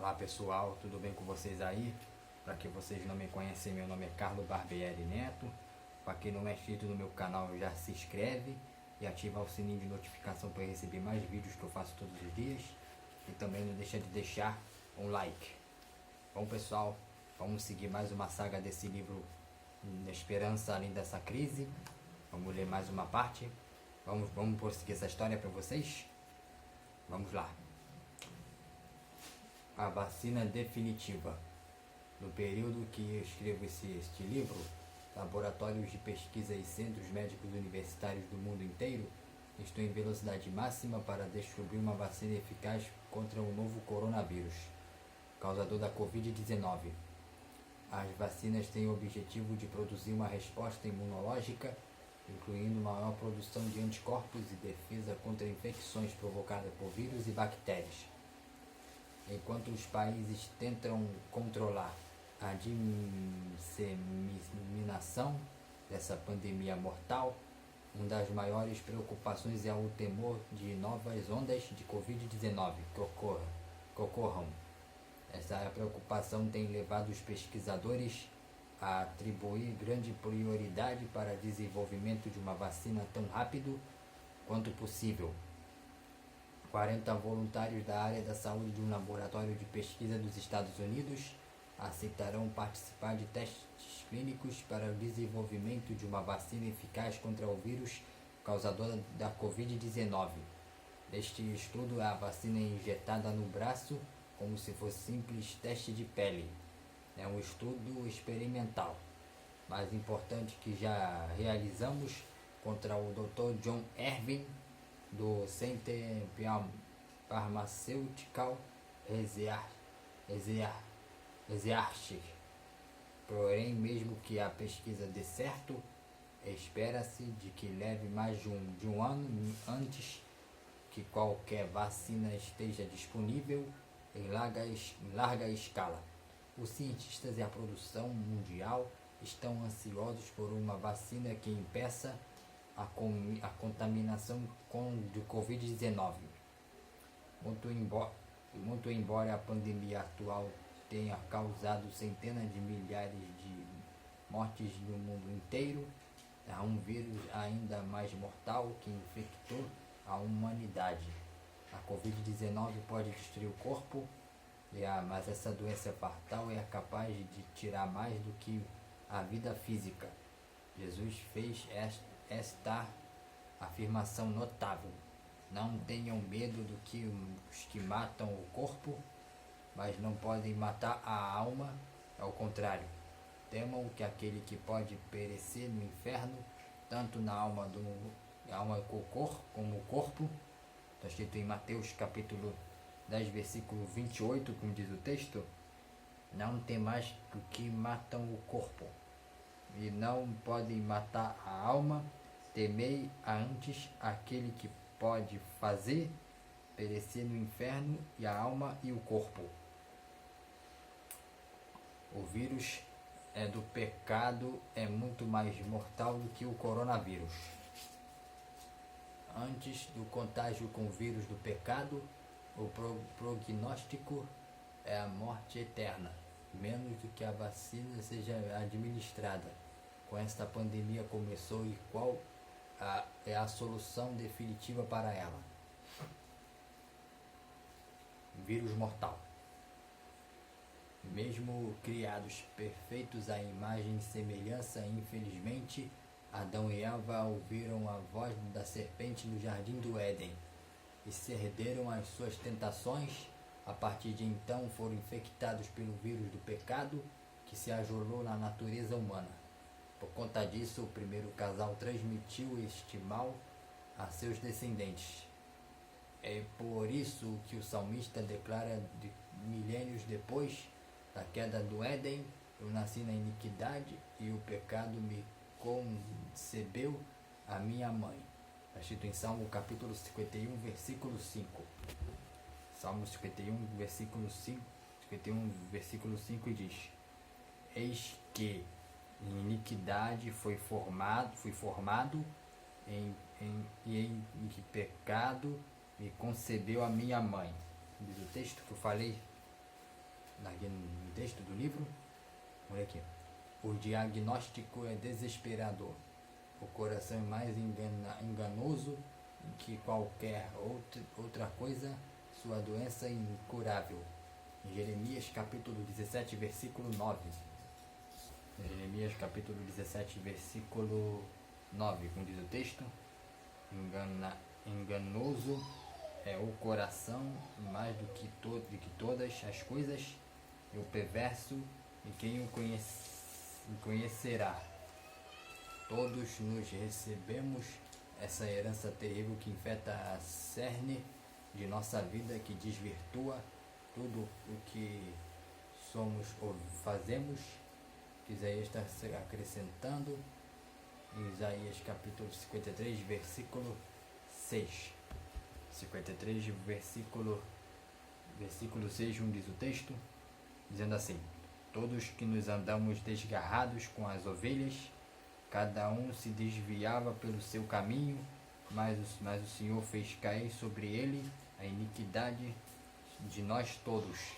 Olá pessoal, tudo bem com vocês aí? Para quem vocês não me conhecem, meu nome é Carlos Barbieri Neto. Para quem não é inscrito no meu canal, já se inscreve e ativa o sininho de notificação para receber mais vídeos que eu faço todos os dias. E também não deixa de deixar um like. Bom pessoal, vamos seguir mais uma saga desse livro Esperança Além dessa Crise. Vamos ler mais uma parte. Vamos prosseguir essa história para vocês? Vamos lá. A vacina definitiva. No período que eu escrevo este livro, laboratórios de pesquisa e centros médicos universitários do mundo inteiro estão em velocidade máxima para descobrir uma vacina eficaz contra o novo coronavírus, causador da Covid-19. As vacinas têm o objetivo de produzir uma resposta imunológica, incluindo maior produção de anticorpos e defesa contra infecções provocadas por vírus e bactérias. Enquanto os países tentam controlar a disseminação dessa pandemia mortal, uma das maiores preocupações é o temor de novas ondas de Covid-19 que ocorram. Essa preocupação tem levado os pesquisadores a atribuir grande prioridade para o desenvolvimento de uma vacina tão rápido quanto possível. 40 voluntários da área da saúde de um laboratório de pesquisa dos Estados Unidos aceitarão participar de testes clínicos para o desenvolvimento de uma vacina eficaz contra o vírus causador da Covid-19. Neste estudo, a vacina é injetada no braço como se fosse simples teste de pele. É um estudo experimental, mais importante que já realizamos contra o Dr. John Irving, do Center Pharmaceutical Research. Porém, mesmo que a pesquisa dê certo, espera-se de que leve mais de um ano antes que qualquer vacina esteja disponível em larga escala. Os cientistas e a produção mundial estão ansiosos por uma vacina que impeça a contaminação de Covid-19. Muito embora a pandemia atual tenha causado centenas de milhares de mortes no mundo inteiro, há um vírus ainda mais mortal que infectou a humanidade. A Covid-19 pode destruir o corpo, mas essa doença fatal é capaz de tirar mais do que a vida física. Jesus fez esta afirmação notável: não tenham medo do que os que matam o corpo, mas não podem matar a alma. Ao contrário, temam que aquele que pode perecer no inferno, tanto na alma como o corpo. Está escrito em Mateus capítulo 10, versículo 28, como diz o texto: não tem mais do que matam o corpo e não podem matar a alma. Temei antes aquele que pode fazer perecer no inferno e a alma e o corpo. O vírus do pecado é muito mais mortal do que o coronavírus. Antes do contágio com o vírus do pecado, o prognóstico é a morte eterna, menos do que a vacina seja administrada. Com esta pandemia começou e qual é a solução definitiva para ela? Vírus mortal. Mesmo criados perfeitos à imagem e semelhança, infelizmente, Adão e Eva ouviram a voz da serpente no jardim do Éden e cederam às suas tentações. A partir de então foram infectados pelo vírus do pecado que se ajolou na natureza humana. Por conta disso, o primeiro casal transmitiu este mal a seus descendentes. É por isso que o salmista declara de milênios depois da queda do Éden: eu nasci na iniquidade e o pecado me concebeu a minha mãe. Está escrito em Salmo capítulo 51, versículo 5. Salmo 51, versículo 5 diz: eis que em iniquidade fui formado, em que pecado me concebeu a minha mãe. Diz o texto que eu falei aqui no texto do livro. Olha aqui. O diagnóstico é desesperador. O coração é mais enganoso que qualquer outra coisa. Sua doença é incurável. Jeremias capítulo 17, versículo 9. Jeremias capítulo 17, versículo 9, como diz o texto: enganoso é o coração mais do que todas as coisas, e o perverso, e quem o conhecerá. Todos nos recebemos essa herança terrível que infeta a cerne de nossa vida, que desvirtua tudo o que somos ou fazemos. Isaías está acrescentando em Isaías capítulo 53, versículo 6. 53, versículo 6, diz o texto, dizendo assim: todos que nos andamos desgarrados com as ovelhas, cada um se desviava pelo seu caminho, mas o Senhor fez cair sobre ele a iniquidade de nós todos.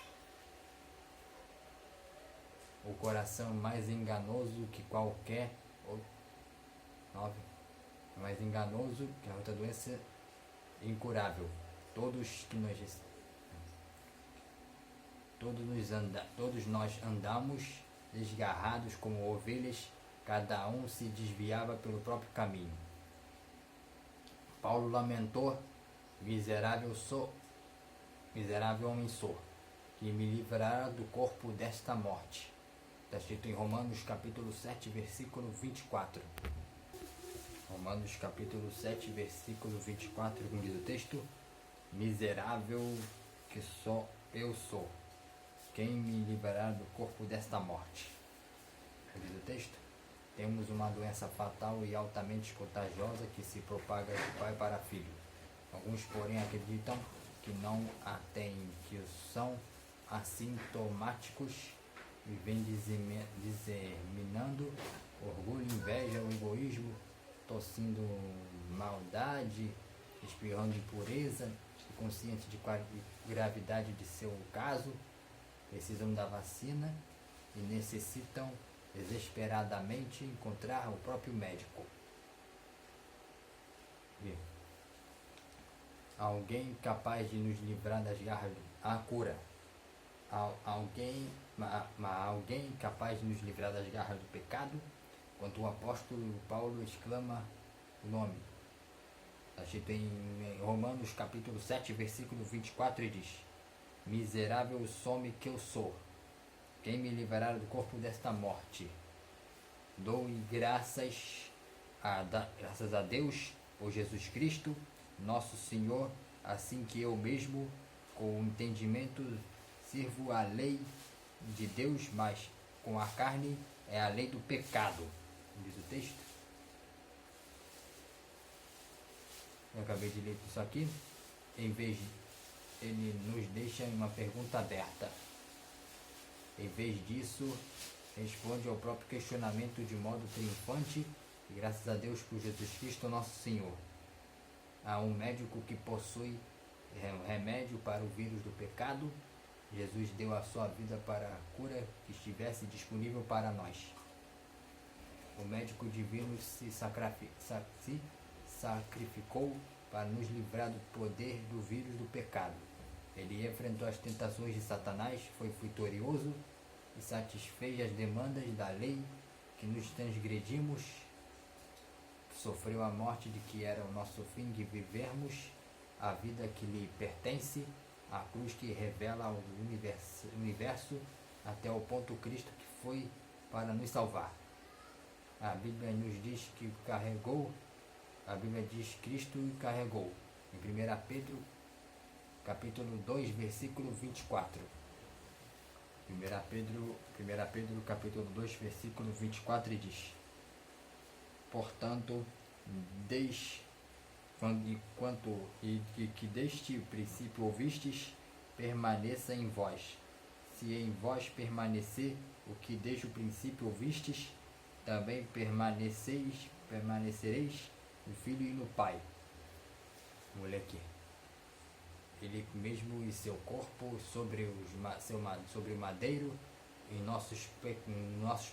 O coração mais enganoso que qualquer outro. 9. Mais enganoso que a outra doença incurável. Todos nós andamos desgarrados como ovelhas, cada um se desviava pelo próprio caminho. Paulo lamentou: miserável homem sou, que me livrará do corpo desta morte. Está escrito em Romanos capítulo 7, versículo 24. Romanos capítulo 7, versículo 24, como diz o texto: miserável que só eu sou, quem me livrará do corpo desta morte? Como diz o texto: temos uma doença fatal e altamente contagiosa que se propaga de pai para filho. Alguns, porém, acreditam que não a têm, que são assintomáticos e vem disseminando orgulho, inveja, o egoísmo, tossindo maldade, espirrando impureza, consciente de gravidade de seu caso, precisam da vacina e necessitam desesperadamente encontrar o próprio médico. Alguém capaz de nos livrar das garras a cura. Alguém capaz de nos livrar das garras do pecado, quando o apóstolo Paulo exclama o nome. Está escrito em Romanos capítulo 7, versículo 24, e diz: miserável some que eu sou, quem me livrará do corpo desta morte? Dou graças a Deus por Jesus Cristo, nosso Senhor, assim que eu mesmo, com o entendimento, sirvo a lei de Deus, mas com a carne é a lei do pecado. Diz o texto. Eu acabei de ler isso aqui. Em vez de, ele nos deixa uma pergunta aberta. Em vez disso, responde ao próprio questionamento de modo triunfante, e graças a Deus por Jesus Cristo, nosso Senhor. Há um médico que possui remédio para o vírus do pecado. Jesus deu a sua vida para a cura que estivesse disponível para nós. O médico divino se sacrificou para nos livrar do poder do vírus do pecado. Ele enfrentou as tentações de Satanás, foi vitorioso e satisfez as demandas da lei que nos transgredimos. Sofreu a morte de que era o nosso fim de vivermos a vida que lhe pertence, a cruz que revela o universo até o ponto Cristo que foi para nos salvar. A Bíblia nos diz que carregou, a Bíblia diz Cristo carregou. Em 1 Pedro, capítulo 2, versículo 24. 1 Pedro, capítulo 2, versículo 24, e diz: portanto, que deste princípio ouvistes, permaneça em vós. Se em vós permanecer o que desde o princípio ouvistes, também permanecereis no Filho e no Pai. Vamos ler aqui. ele mesmo e seu corpo sobre o madeiro em nossos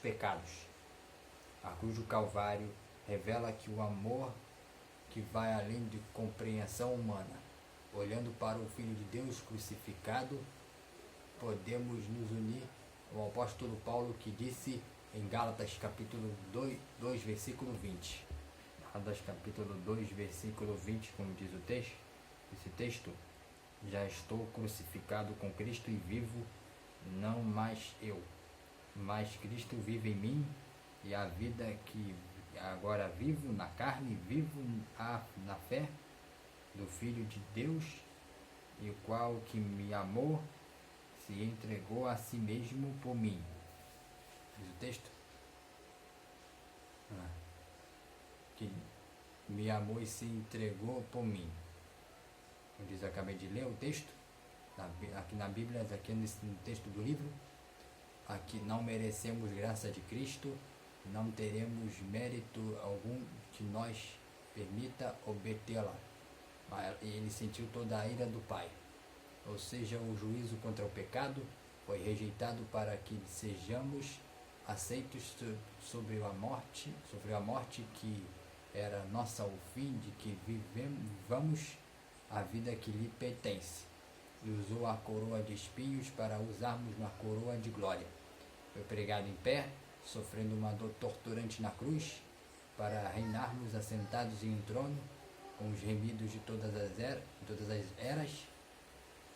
pecados. A cruz do Calvário revela que o amor que vai além de compreensão humana. Olhando para o Filho de Deus crucificado, podemos nos unir ao apóstolo Paulo, que disse em Gálatas capítulo 2 versículo 20. Gálatas capítulo 2 versículo 20, como diz esse texto: já estou crucificado com Cristo e vivo, não mais eu, mas Cristo vive em mim, e a vida que agora vivo na carne, vivo na fé do Filho de Deus, e o qual que me amou, se entregou a si mesmo por mim. Diz o texto? Que me amou e se entregou por mim. Eu acabei de ler o texto, aqui na Bíblia, aqui no texto do livro. Aqui não merecemos graça de Cristo, não teremos mérito algum que nós permita obtê-la. Ele sentiu toda a ira do Pai, ou seja, o juízo contra o pecado foi rejeitado para que sejamos aceitos sobre a morte que era nossa, o fim de que vivamos a vida que lhe pertence, e usou a coroa de espinhos para usarmos na coroa de glória. Foi pregado em pé, sofrendo uma dor torturante na cruz, para reinarmos assentados em um trono, com os remidos de todas as eras.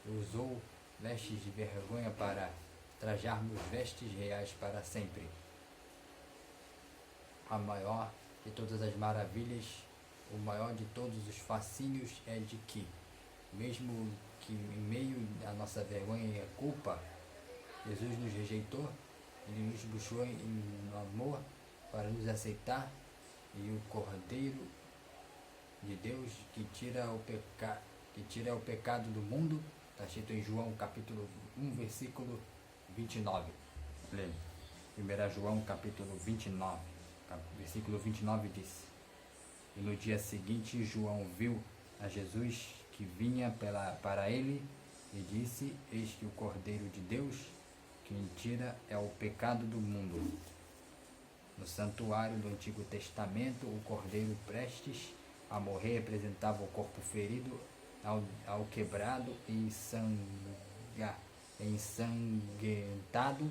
Usou vestes de vergonha para trajarmos vestes reais para sempre. A maior de todas as maravilhas, o maior de todos os fascínios é de que, mesmo que em meio à nossa vergonha e à culpa, Jesus nos rejeitou, Ele nos buscou em amor para nos aceitar, e o Cordeiro de Deus que tira o pecado do mundo, está escrito em João capítulo 1 versículo 29. 1 João capítulo 29, versículo 29 diz: e no dia seguinte João viu a Jesus que vinha para ele, e disse: eis que o Cordeiro de Deus, que tira o pecado do mundo. No santuário do Antigo Testamento, o Cordeiro prestes a morrer representava o corpo ferido, ao quebrado e ensanguentado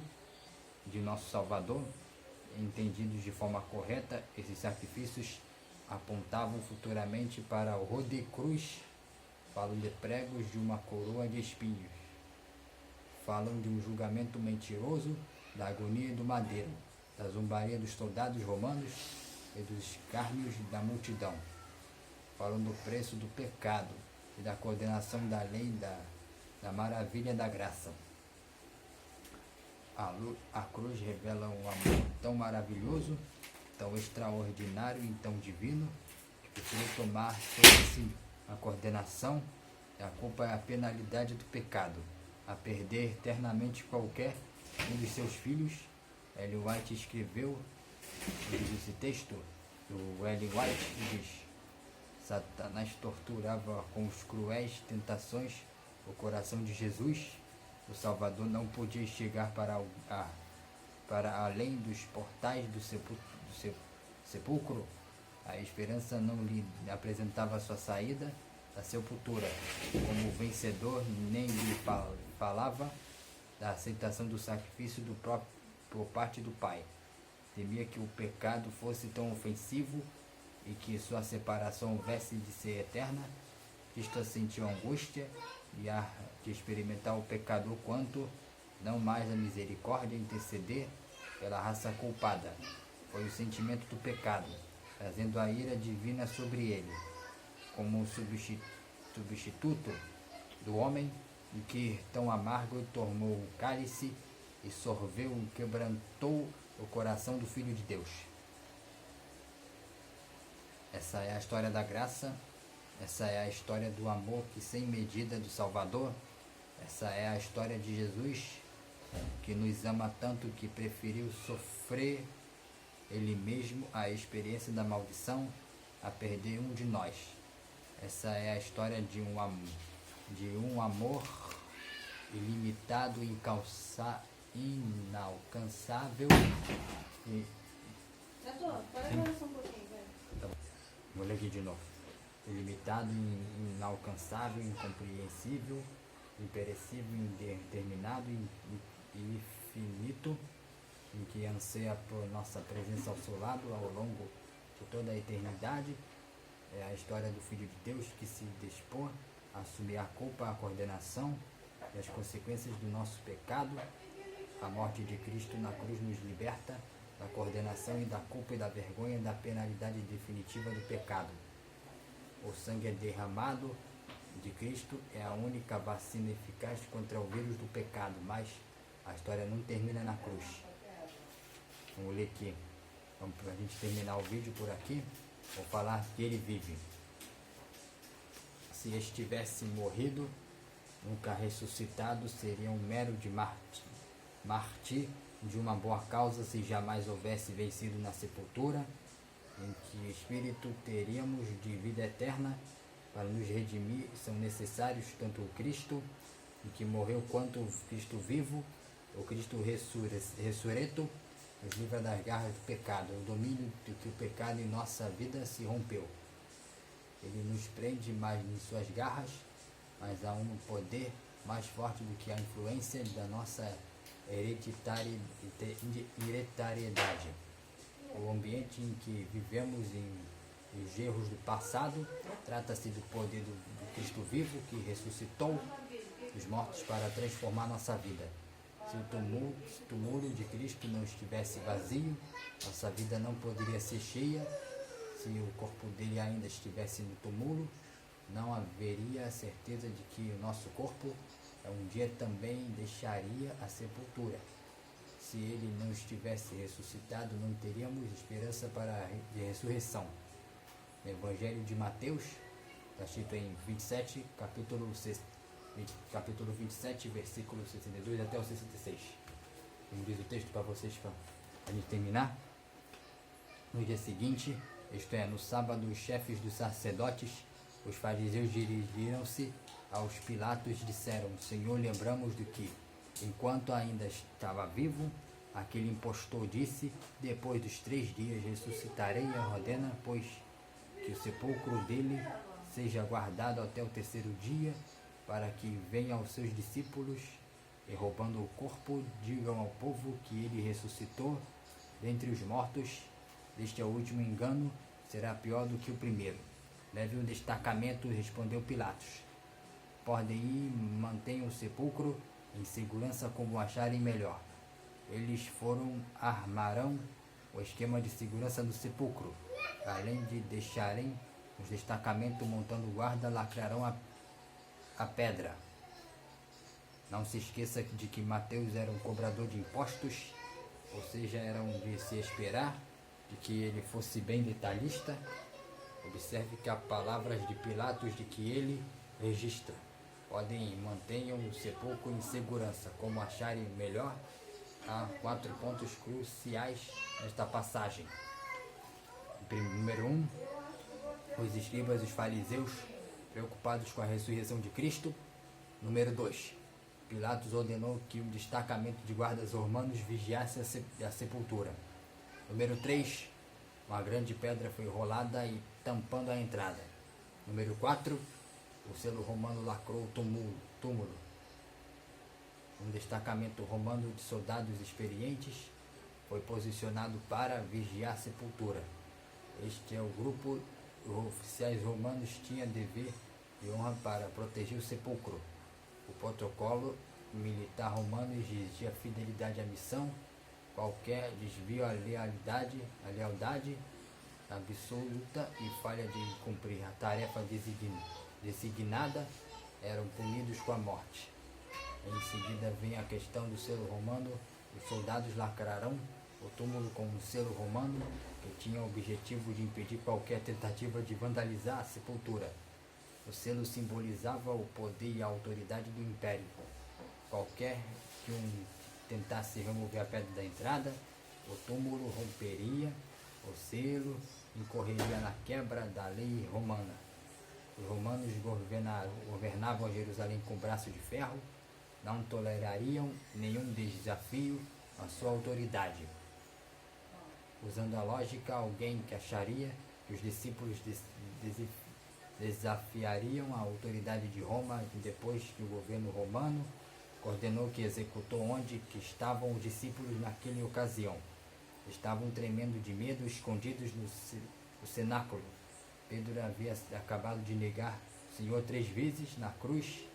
de nosso Salvador. Entendidos de forma correta, esses sacrifícios apontavam futuramente para o rodeio cruz, falam de pregos de uma coroa de espinhos, falam de um julgamento mentiroso, da agonia do madeiro, da zombaria dos soldados romanos e dos escárnios da multidão, falam do preço do pecado e da condenação da lei, da maravilha da graça. A cruz revela um amor tão maravilhoso, tão extraordinário e tão divino, que preferiu tomar sobre si a condenação e a culpa e a penalidade do pecado, a perder eternamente qualquer um de seus filhos. Ellen White escreveu, diz esse texto, o Ellen White diz: Satanás torturava com os cruéis tentações o coração de Jesus. O Salvador não podia chegar para além dos portais do sepulcro. A esperança não lhe apresentava sua saída da sepultura. Como vencedor, nem lhe falava da aceitação do sacrifício por parte do Pai. Temia que o pecado fosse tão ofensivo e que sua separação houvesse de ser eterna. Cristo sentiu angústia e a de experimentar o pecador, quanto não mais a misericórdia interceder pela raça culpada. Foi o sentimento do pecado, trazendo a ira divina sobre ele, como um substituto do homem, e que tão amargo tomou o cálice e sorveu e quebrantou o coração do Filho de Deus. Essa é a história da graça, essa é a história do amor que sem medida do Salvador, essa é a história de Jesus, que nos ama tanto que preferiu sofrer Ele mesmo a experiência da maldição, a perder um de nós. Essa é a história de um de um amor ilimitado, inalcançável e... Pode agora só um pouquinho, vai. Tá bom. Vou ler aqui de novo. Ilimitado, inalcançável, incompreensível, imperecível, indeterminado e infinito, em que anseia por nossa presença ao seu lado ao longo de toda a eternidade. É a história do Filho de Deus que se dispôs a assumir a culpa, a coordenação e as consequências do nosso pecado. A morte de Cristo na cruz nos liberta da coordenação e da culpa e da vergonha da penalidade definitiva do pecado. O sangue derramado de Cristo é a única vacina eficaz contra o vírus do pecado, mas a história não termina na cruz. Vamos ler aqui. Vamos, para a gente terminar o vídeo por aqui, vou falar que ele vive. Se estivesse morrido, nunca ressuscitado, seria um mero de mártir de uma boa causa se jamais houvesse vencido na sepultura. Em que espírito teríamos de vida eterna para nos redimir? São necessários tanto o Cristo, que morreu, quanto o Cristo vivo, o Cristo ressurreto, nos livra das garras do pecado, o domínio de que o pecado em nossa vida se rompeu. Ele nos prende mais em suas garras, mas há um poder mais forte do que a influência da nossa hereditariedade. O ambiente em que vivemos e os erros do passado, trata-se do poder do Cristo vivo que ressuscitou os mortos para transformar nossa vida. Se o túmulo de Cristo não estivesse vazio, nossa vida não poderia ser cheia. Se o corpo dele ainda estivesse no túmulo, não haveria certeza de que o nosso corpo um dia também deixaria a sepultura. Se ele não estivesse ressuscitado, não teríamos esperança de ressurreição. No Evangelho de Mateus, está escrito em 27, capítulo 27, versículo 62 até o 66. Como diz o texto para vocês, para a gente terminar. No dia seguinte, isto é, no sábado, os chefes dos sacerdotes, os fariseus, dirigiram-se aos Pilatos e disseram: Senhor, lembramos do que, enquanto ainda estava vivo, aquele impostor disse: depois dos 3 dias ressuscitarei. E ordena, pois, que o sepulcro dele seja guardado até o 3º dia, para que venham aos seus discípulos e, roubando o corpo, digam ao povo que ele ressuscitou dentre os mortos. Este é o último engano, será pior do que o primeiro. Leve um destacamento, respondeu Pilatos. Podem ir, mantenham o sepulcro em segurança como acharem melhor. Eles armarão o esquema de segurança do sepulcro. Além de deixarem os destacamentos montando guarda, lacrarão a pedra. Não se esqueça de que Mateus era um cobrador de impostos, ou seja, era de se esperar de que ele fosse bem detalhista. Observe que há palavras de Pilatos de que ele registra. Podem e mantenham o sepulcro em segurança, como acharem melhor. Há 4 pontos cruciais nesta passagem. Número 1, os escribas e os fariseus preocupados com a ressurreição de Cristo. Número 2, Pilatos ordenou que um destacamento de guardas romanos vigiasse a sepultura. Número 3, uma grande pedra foi rolada e tampando a entrada. Número 4, o selo romano lacrou o túmulo. Um destacamento romano de soldados experientes foi posicionado para vigiar a sepultura. Este é o grupo. Os oficiais romanos tinham dever de honra para proteger o sepulcro. O protocolo militar romano exigia fidelidade à missão. Qualquer desvio à lealdade absoluta e falha de cumprir a tarefa designada eram punidos com a morte. Em seguida vem a questão do selo romano. Os soldados lacrarão o túmulo com um selo romano que tinha o objetivo de impedir qualquer tentativa de vandalizar a sepultura. O selo simbolizava o poder e a autoridade do império. Qualquer que tentasse remover a pedra da entrada, o túmulo romperia, o selo incorreria na quebra da lei romana. Os romanos governavam Jerusalém com braço de ferro, não tolerariam nenhum desafio à sua autoridade. Usando a lógica, alguém que acharia que os discípulos desafiariam a autoridade de Roma e depois que o governo romano ordenou que executou onde que estavam os discípulos naquela ocasião. Estavam tremendo de medo, escondidos no cenáculo. Pedro havia acabado de negar o Senhor 3 vezes na cruz.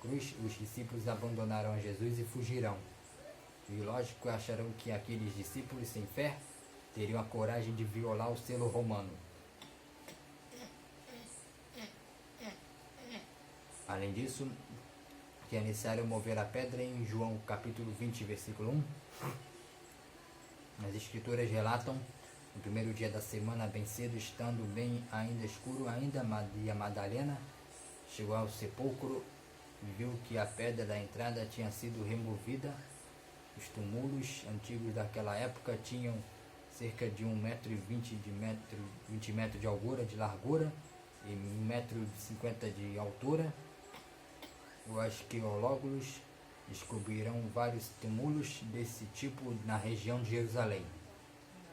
Os discípulos abandonaram Jesus e fugirão. E lógico, acharão que aqueles discípulos sem fé teriam a coragem de violar o selo romano. Além disso, que é necessário mover a pedra em João capítulo 20, versículo 1. As escrituras relatam, no primeiro dia da semana, bem cedo, estando bem ainda escuro, Maria Madalena chegou ao sepulcro e viu que a pedra da entrada tinha sido removida. Os túmulos antigos daquela época tinham cerca de 1,20 m de altura, de largura, e 1,50 m de altura. Os arqueólogos descobriram vários túmulos desse tipo na região de Jerusalém.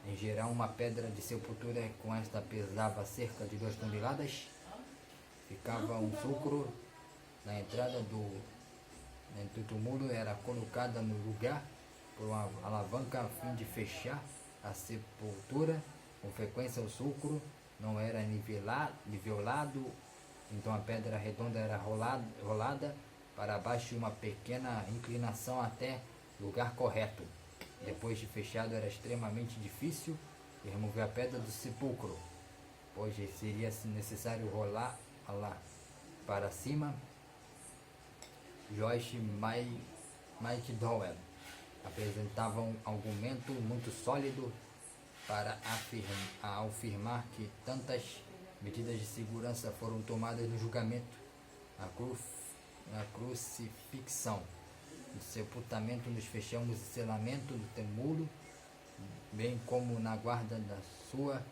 Em geral, uma pedra de sepultura com esta pesava cerca de 2 toneladas. Ficava um sulcro na entrada do túmulo, era colocada no lugar por uma alavanca a fim de fechar a sepultura. Com frequência, o sulcro não era nivelado, então a pedra redonda era rolada para baixo e uma pequena inclinação até o lugar correto. Depois de fechado, era extremamente difícil de remover a pedra do sepulcro, pois seria necessário rolar para cima. Joyce McDowell apresentava um argumento muito sólido para afirmar que tantas medidas de segurança foram tomadas no julgamento, na crucifixão, no sepultamento, nos fechamos e selamento do túmulo, bem como na guarda da sua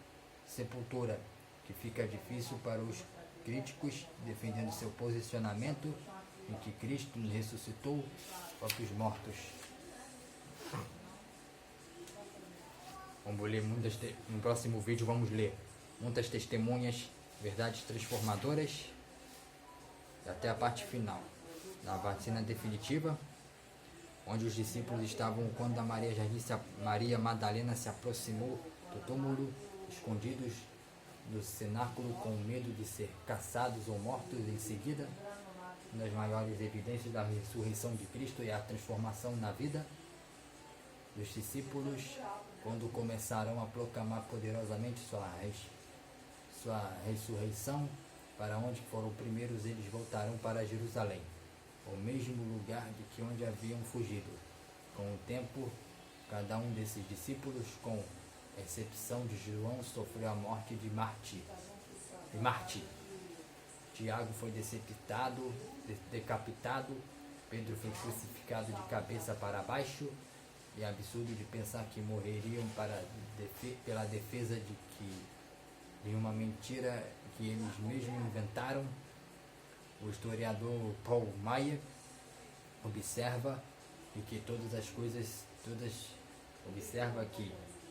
sepultura, que fica difícil para os críticos, defendendo seu posicionamento em que Cristo ressuscitou os próprios mortos. Vamos ler no próximo vídeo vamos ler muitas testemunhas, verdades transformadoras, e até a parte final da vacina definitiva, onde os discípulos estavam quando Maria Madalena se aproximou do túmulo, escondidos do cenáculo, com medo de ser caçados ou mortos em seguida. Uma das maiores evidências da ressurreição de Cristo é a transformação na vida dos discípulos, quando começaram a proclamar poderosamente sua ressurreição. Para onde foram primeiros, eles voltaram para Jerusalém, o mesmo lugar de que onde haviam fugido. Com o tempo, cada um desses discípulos, com exceção de João, sofreu a morte de Marte. Tiago foi decapitado, Pedro foi crucificado de cabeça para baixo. É absurdo de pensar que morreriam pela defesa de uma mentira que eles mesmos inventaram. O historiador Paul Maier observa que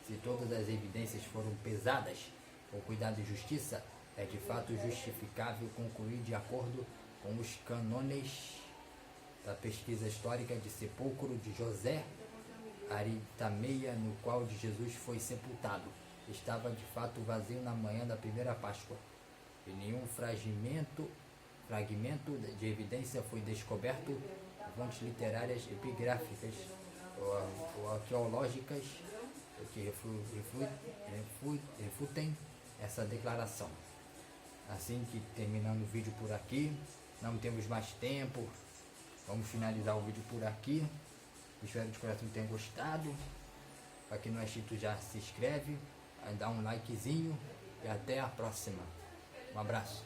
se todas as evidências foram pesadas com cuidado e justiça, é de fato justificável concluir, de acordo com os cânones da pesquisa histórica de sepulcro de José Arimateia, no qual de Jesus foi sepultado, estava de fato vazio na manhã da primeira Páscoa, e nenhum fragmento de evidência foi descoberto. Fontes literárias, epigráficas ou arqueológicas que refutem essa declaração. Assim que terminando o vídeo por aqui, não temos mais tempo, vamos finalizar o vídeo por aqui. Espero de coração que tenham gostado. Para quem não é inscrito, já se inscreve, dá um likezinho e até a próxima. Um abraço.